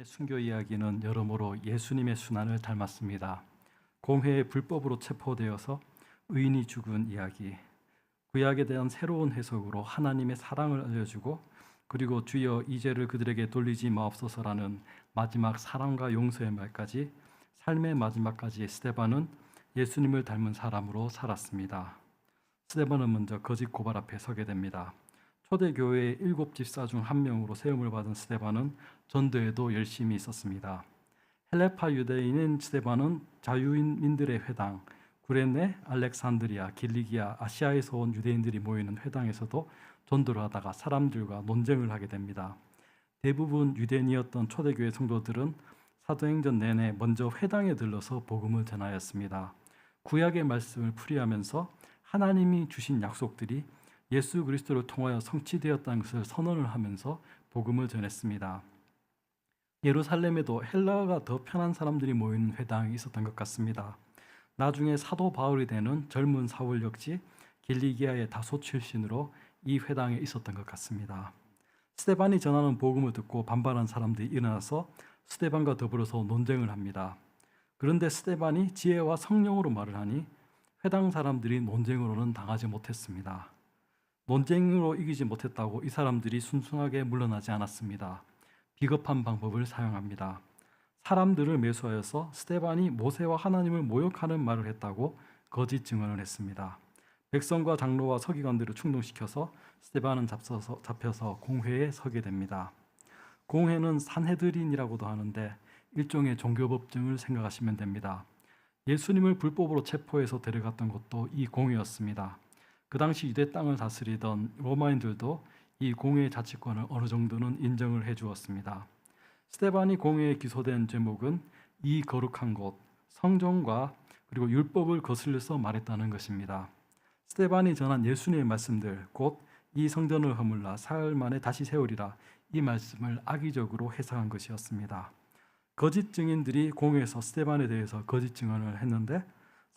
순교 이야기는 여러모로 예수님의 순환을 닮았습니다. 공회의 불법으로 체포되어서 의인이 죽은 이야기, 구약에 대한 새로운 해석으로 하나님의 사랑을 알려주고 그리고 주여 이 죄를 그들에게 돌리지 마옵소서라는 마지막 사랑과 용서의 말까지 삶의 마지막까지 스데반은 예수님을 닮은 사람으로 살았습니다. 스데반은 먼저 거짓 고발 앞에 서게 됩니다. 초대교회의 7집사 중 한 명으로 세움을 받은 스데반은 전도에도 열심히 있었습니다. 헬레파 유대인인 스데반은 자유인민들의 회당, 구레네, 알렉산드리아, 길리기아, 아시아에서 온 유대인들이 모이는 회당에서도 전도를 하다가 사람들과 논쟁을 하게 됩니다. 대부분 유대인이었던 초대교회 성도들은 사도행전 내내 먼저 회당에 들러서 복음을 전하였습니다. 구약의 말씀을 풀이하면서 하나님이 주신 약속들이 예수 그리스도를 통하여 성취되었다는 것을 선언을 하면서 복음을 전했습니다. 예루살렘에도 헬라어가 더 편한 사람들이 모이는 회당이 있었던 것 같습니다. 나중에 사도 바울이 되는 젊은 사울 역시 길리기아의 다소 출신으로 이 회당에 있었던 것 같습니다. 스데반이 전하는 복음을 듣고 반발한 사람들이 일어나서 스데반과 더불어서 논쟁을 합니다. 그런데 스데반이 지혜와 성령으로 말을 하니 회당 사람들이 논쟁으로는 당하지 못했습니다. 논쟁으로 이기지 못했다고 이 사람들이 순순하게 물러나지 않았습니다. 비겁한 방법을 사용합니다. 사람들을 매수하여서 스데반이 모세와 하나님을 모욕하는 말을 했다고 거짓 증언을 했습니다. 백성과 장로와 서기관들을 충동시켜서 스데반은 잡혀서 공회에 서게 됩니다. 공회는 산헤드린이라고도 하는데 일종의 종교법정을 생각하시면 됩니다. 예수님을 불법으로 체포해서 데려갔던 곳도 이 공회였습니다. 그 당시 유대 땅을 다스리던 로마인들도 이 공회의 자치권을 어느 정도는 인정을 해주었습니다. 스데반이 공회에 기소된 제목은 이 거룩한 곳, 성전과 그리고 율법을 거슬려서 말했다는 것입니다. 스데반이 전한 예수님의 말씀들, 곧 이 성전을 허물라 사흘 만에 다시 세우리라, 이 말씀을 악의적으로 해석한 것이었습니다. 거짓 증인들이 공회에서 스데반에 대해서 거짓 증언을 했는데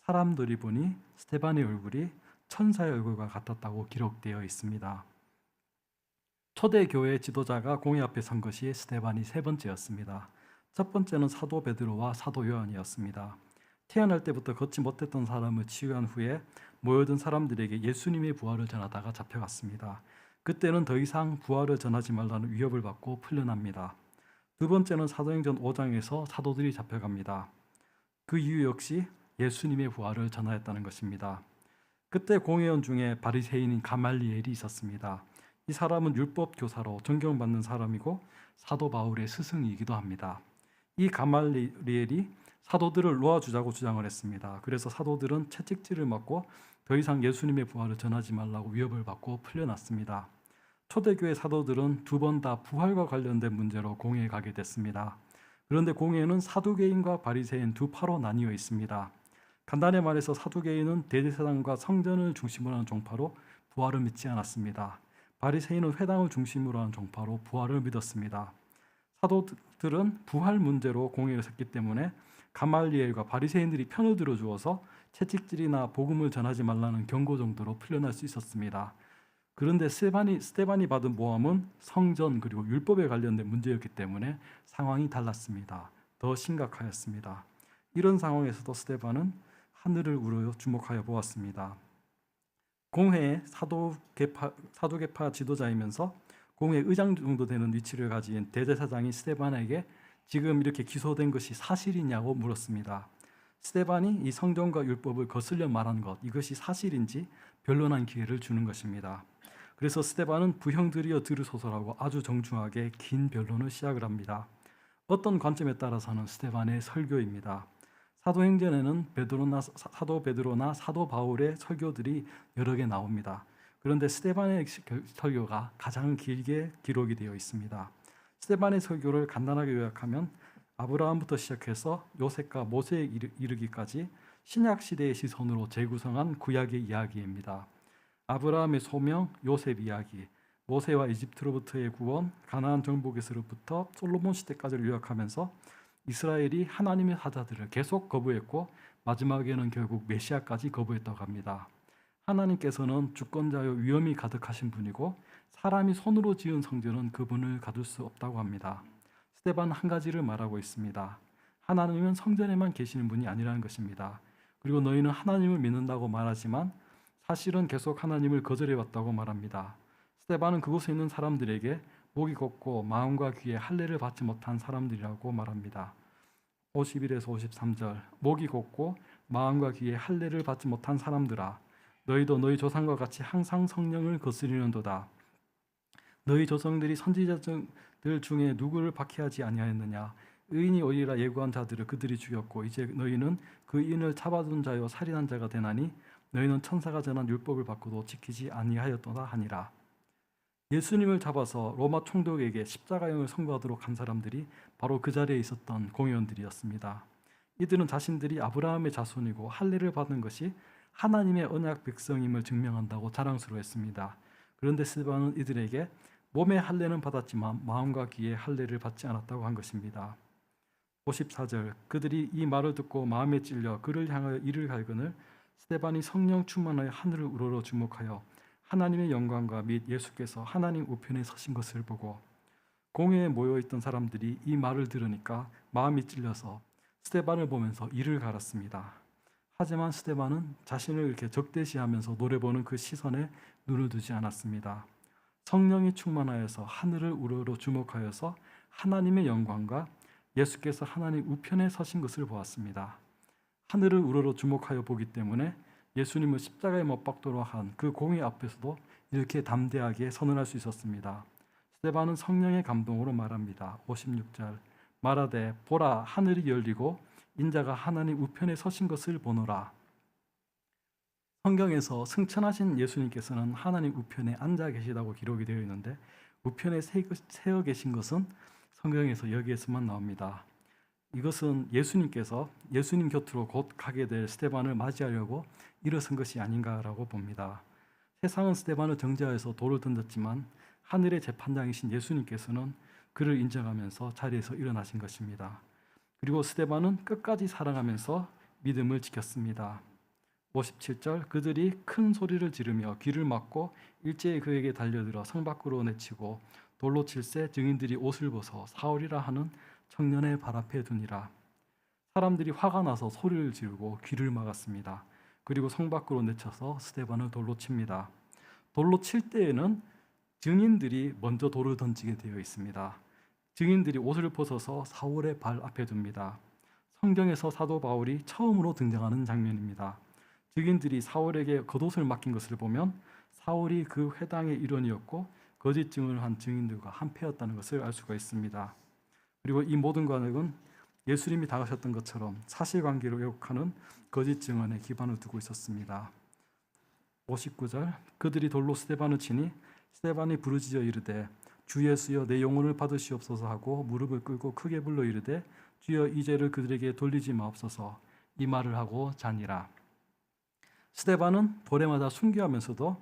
사람들이 보니 스데반의 얼굴이 천사의 얼굴과 같았다고 기록되어 있습니다. 초대교회 지도자가 공회 앞에 선 것이 스데반이 세 번째였습니다. 첫 번째는 사도 베드로와 사도 요한이었습니다. 태어날 때부터 걷지 못했던 사람을 치유한 후에 모여든 사람들에게 예수님의 부활을 전하다가 잡혀갔습니다. 그때는 더 이상 부활을 전하지 말라는 위협을 받고 풀려납니다. 두 번째는 사도행전 5장에서 사도들이 잡혀갑니다. 그 이유 역시 예수님의 부활을 전하였다는 것입니다. 그때 공회원 중에 바리새인인 가말리엘이 있었습니다. 이 사람은 율법 교사로 존경받는 사람이고 사도 바울의 스승이기도 합니다. 이 가말리엘이 사도들을 놓아주자고 주장을 했습니다. 그래서 사도들은 채찍질을 맞고 더 이상 예수님의 부활을 전하지 말라고 위협을 받고 풀려났습니다. 초대교회 사도들은 두 번 다 부활과 관련된 문제로 공회에 가게 됐습니다. 그런데 공회는 사두개인과 바리새인 두 파로 나뉘어 있습니다. 간단히 말해서 사두개인은 대제사장과 성전을 중심으로 하는 종파로 부활을 믿지 않았습니다. 바리새인은 회당을 중심으로 하는 종파로 부활을 믿었습니다. 사도들은 부활 문제로 공회를 섰기 때문에 가말리엘과 바리새인들이 편을 들어주어서 채찍질이나 복음을 전하지 말라는 경고 정도로 풀려날 수 있었습니다. 그런데 스데반이 받은 모함은 성전 그리고 율법에 관련된 문제였기 때문에 상황이 달랐습니다. 더 심각하였습니다. 이런 상황에서도 스데반은 하늘을 우러 주목하여 보았습니다. 공회의 사도계파 지도자이면서 공회 의장 정도 되는 위치를 가진 대제사장이 스데반에게 지금 이렇게 기소된 것이 사실이냐고 물었습니다. 스데반이 이 성전과 율법을 거슬려 말한 것, 이것이 사실인지 변론한 기회를 주는 것입니다. 그래서 스데반은 부형들이여 들으소서라고 아주 정중하게 긴 변론을 시작을 합니다. 어떤 관점에 따라서는 스데반의 설교입니다. 사도행전에는 사도 베드로나 사도 바울의 설교들이 여러 개 나옵니다. 그런데 스데반의 설교가 가장 길게 기록이 되어 있습니다. 스데반의 설교를 간단하게 요약하면 아브라함부터 시작해서 요셉과 모세에 이르기까지 신약 시대의 시선으로 재구성한 구약의 이야기입니다. 아브라함의 소명, 요셉 이야기, 모세와 이집트로부터의 구원, 가나안 정복에서부터 솔로몬 시대까지를 요약하면서 이스라엘이 하나님의 사자들을 계속 거부했고 마지막에는 결국 메시아까지 거부했다고 합니다. 하나님께서는 주권자요 위엄이 가득하신 분이고 사람이 손으로 지은 성전은 그분을 가둘 수 없다고 합니다. 스데반은 한 가지를 말하고 있습니다. 하나님은 성전에만 계시는 분이 아니라는 것입니다. 그리고 너희는 하나님을 믿는다고 말하지만 사실은 계속 하나님을 거절해왔다고 말합니다. 스데반은 그곳에 있는 사람들에게 목이 곱고 마음과 귀에 할례를 받지 못한 사람들이라고 말합니다. 51에서 53절 목이 곱고 마음과 귀에 할례를 받지 못한 사람들아 너희도 너희 조상과 같이 항상 성령을 거스리는도다. 너희 조상들이 선지자들 중에 누구를 박해하지 아니하였느냐. 의인이 오리라 예고한 자들을 그들이 죽였고 이제 너희는 그 인을 잡아둔 자요 살인한 자가 되나니 너희는 천사가 전한 율법을 받고도 지키지 아니하였도다 하니라. 예수님을 잡아서 로마 총독에게 십자가형을 선고하도록 한 사람들이 바로 그 자리에 있었던 공의원들이었습니다. 이들은 자신들이 아브라함의 자손이고 할례를 받은 것이 하나님의 언약 백성임을 증명한다고 자랑스러워했습니다. 그런데 스데반은 이들에게 몸의 할례는 받았지만 마음과 귀의 할례를 받지 않았다고 한 것입니다. 54절 그들이 이 말을 듣고 마음에 찔려 그를 향하여 이를 갈거늘 스데반이 성령 충만하여 하늘을 우러러 주목하여 하나님의 영광과 및 예수께서 하나님 우편에 서신 것을 보고 공회에 모여있던 사람들이 이 말을 들으니까 마음이 찔려서 스데반을 보면서 이를 갈았습니다. 하지만 스데반은 자신을 이렇게 적대시하면서 노려보는 그 시선에 눈을 두지 않았습니다. 성령이 충만하여서 하늘을 우러러 주목하여서 하나님의 영광과 예수께서 하나님 우편에 서신 것을 보았습니다. 하늘을 우러러 주목하여 보기 때문에 예수님을 십자가에 못 박도록 한 그 공의 앞에서도 이렇게 담대하게 선언할 수 있었습니다. 스데반은 성령의 감동으로 말합니다. 56절 말하되 보라 하늘이 열리고 인자가 하나님 우편에 서신 것을 보노라. 성경에서 승천하신 예수님께서는 하나님 우편에 앉아 계시다고 기록이 되어 있는데 우편에 세어 계신 것은 성경에서 여기에서만 나옵니다. 이것은 예수님께서 예수님 곁으로 곧 가게 될 스데반을 맞이하려고 일어선 것이 아닌가라고 봅니다. 세상은 스데반을 정죄하여서 돌을 던졌지만 하늘의 재판장이신 예수님께서는 그를 인정하면서 자리에서 일어나신 것입니다. 그리고 스데반은 끝까지 사랑하면서 믿음을 지켰습니다. 57절 그들이 큰 소리를 지르며 귀를 막고 일제히 그에게 달려들어 성 밖으로 내치고 돌로 칠세 증인들이 옷을 벗어 사울이라 하는 청년의 발 앞에 두니라. 사람들이 화가 나서 소리를 지르고 귀를 막았습니다. 그리고 성 밖으로 내쳐서 스데반을 돌로 칩니다. 돌로 칠 때에는 증인들이 먼저 돌을 던지게 되어 있습니다. 증인들이 옷을 벗어서 사울의 발 앞에 둡니다. 성경에서 사도 바울이 처음으로 등장하는 장면입니다. 증인들이 사울에게 겉옷을 맡긴 것을 보면 사울이 그 회당의 일원이었고 거짓 증언을 한 증인들과 한패였다는 것을 알 수가 있습니다. 그리고 이 모든 과정은 예수님이 당하셨던 것처럼 사실관계를 왜곡하는 거짓 증언에 기반을 두고 있었습니다. 59절 그들이 돌로 스데반을 치니 스데반이 부르짖어 이르되 주 예수여 내 영혼을 받으시옵소서 하고 무릎을 꿇고 크게 불러 이르되 주여 이 죄를 그들에게 돌리지 마옵소서 이 말을 하고 자니라. 스데반은 보레마다 순교하면서도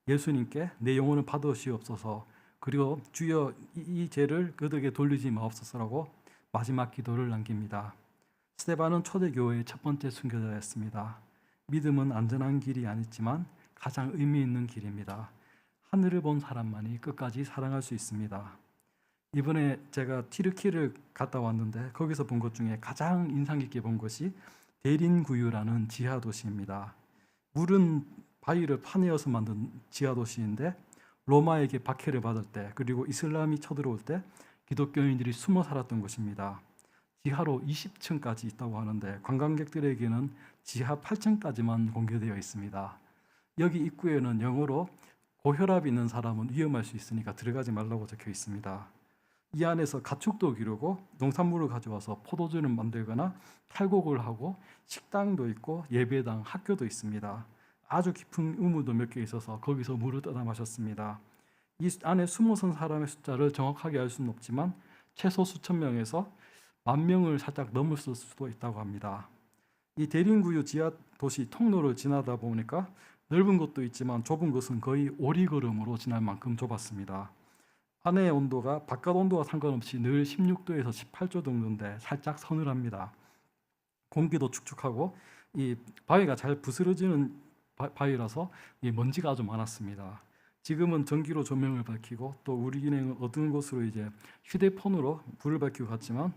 예수님께 내 영혼을 받으시옵소서 그리고 주여 이 죄를 그들에게 돌리지 마옵소서라고 마지막 기도를 남깁니다. 스데반은 초대교회의 첫 번째 순교자였습니다. 믿음은 안전한 길이 아니지만 가장 의미 있는 길입니다. 하늘을 본 사람만이 끝까지 사랑할 수 있습니다. 이번에 제가 튀르키를 갔다 왔는데 거기서 본 것 중에 가장 인상 깊게 본 것이 데린구유라는 지하 도시입니다. 물은 바위를 파내어서 만든 지하 도시인데 로마에게 박해를 받을 때 그리고 이슬람이 쳐들어올 때 기독교인들이 숨어 살았던 곳입니다. 지하로 20층까지 있다고 하는데 관광객들에게는 지하 8층까지만 공개되어 있습니다. 여기 입구에는 영어로 고혈압이 있는 사람은 위험할 수 있으니까 들어가지 말라고 적혀 있습니다. 이 안에서 가축도 기르고 농산물을 가져와서 포도주를 만들거나 탈곡을 하고 식당도 있고 예배당, 학교도 있습니다. 아주 깊은 우물도 몇 개 있어서 거기서 물을 떠다 마셨습니다. 이 안에 숨어 선 사람의 숫자를 정확하게 알 수는 없지만 최소 수천 명에서 10,000명을 살짝 넘을 수도 있다고 합니다. 이 대림구유 지하 도시 통로를 지나다 보니까 넓은 곳도 있지만 좁은 곳은 거의 오리걸음으로 지날 만큼 좁았습니다. 안의 온도가 바깥 온도와 상관없이 늘 16도에서 18도 정도인데 살짝 서늘합니다. 공기도 축축하고 이 바위가 잘 부스러지는 바위라서 이 먼지가 아주 많았습니다. 지금은 전기로 조명을 밝히고 또 우리은행은 어두운 곳으로 이제 휴대폰으로 불을 밝히고 갔지만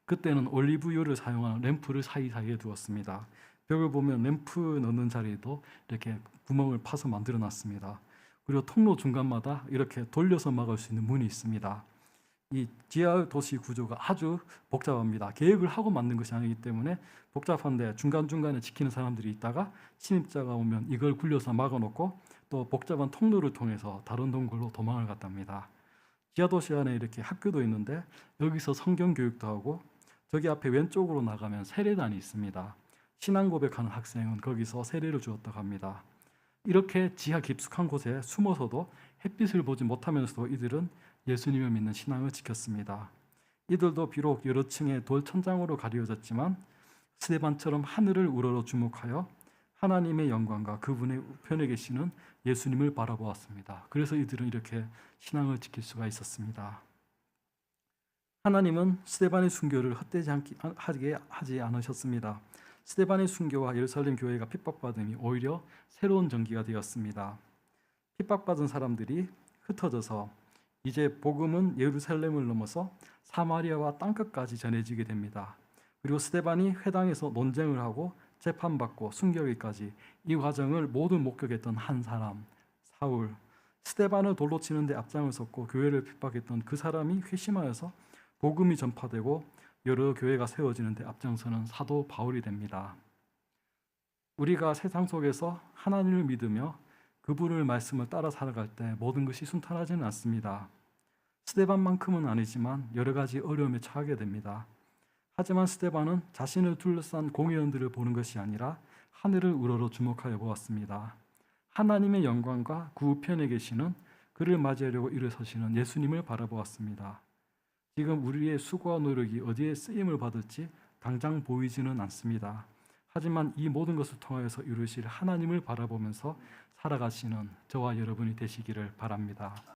그때는 올리브유를 사용하는 램프를 사이사이에 두었습니다. 벽을 보면 램프 넣는 자리에도 이렇게 구멍을 파서 만들어 놨습니다. 그리고 통로 중간마다 이렇게 돌려서 막을 수 있는 문이 있습니다. 이 지하 도시 구조가 아주 복잡합니다. 계획을 하고 만든 것이 아니기 때문에 복잡한데 중간중간에 지키는 사람들이 있다가 침입자가 오면 이걸 굴려서 막아놓고 또 복잡한 통로를 통해서 다른 동굴로 도망을 갔답니다. 지하 도시 안에 이렇게 학교도 있는데 여기서 성경 교육도 하고 저기 앞에 왼쪽으로 나가면 세례단이 있습니다. 신앙 고백하는 학생은 거기서 세례를 주었다고 합니다. 이렇게 지하 깊숙한 곳에 숨어서도 햇빛을 보지 못하면서도 이들은 예수님을 믿는 신앙을 지켰습니다. 이들도 비록 여러 층의 돌 천장으로 가려졌지만 스데반처럼 하늘을 우러러 주목하여 하나님의 영광과 그분의 우편에 계시는 예수님을 바라보았습니다. 그래서 이들은 이렇게 신앙을 지킬 수가 있었습니다. 하나님은 스데반의 순교를 헛되지 하게 하지 않으셨습니다. 스데반의 순교와 예루살렘 교회가 핍박받음이 오히려 새로운 전기가 되었습니다. 핍박받은 사람들이 흩어져서 이제 복음은 예루살렘을 넘어서 사마리아와 땅끝까지 전해지게 됩니다. 그리고 스데반이 회당에서 논쟁을 하고 재판받고 순교하기까지 이 과정을 모두 목격했던 한 사람, 사울. 스데반을 돌로 치는데 앞장을 섰고 교회를 핍박했던 그 사람이 회심하여서 복음이 전파되고 여러 교회가 세워지는데 앞장서는 사도 바울이 됩니다. 우리가 세상 속에서 하나님을 믿으며 그분의 말씀을 따라 살아갈 때 모든 것이 순탄하지는 않습니다. 스데반만큼은 아니지만 여러 가지 어려움에 처하게 됩니다. 하지만 스데반은 자신을 둘러싼 공회원들을 보는 것이 아니라 하늘을 우러러 주목하여 보았습니다. 하나님의 영광과 그 우편에 계시는 그를 맞이하려고 일어서시는 예수님을 바라보았습니다. 지금 우리의 수고와 노력이 어디에 쓰임을 받을지 당장 보이지는 않습니다. 하지만 이 모든 것을 통하여서 이루실 하나님을 바라보면서 살아가시는 저와 여러분이 되시기를 바랍니다.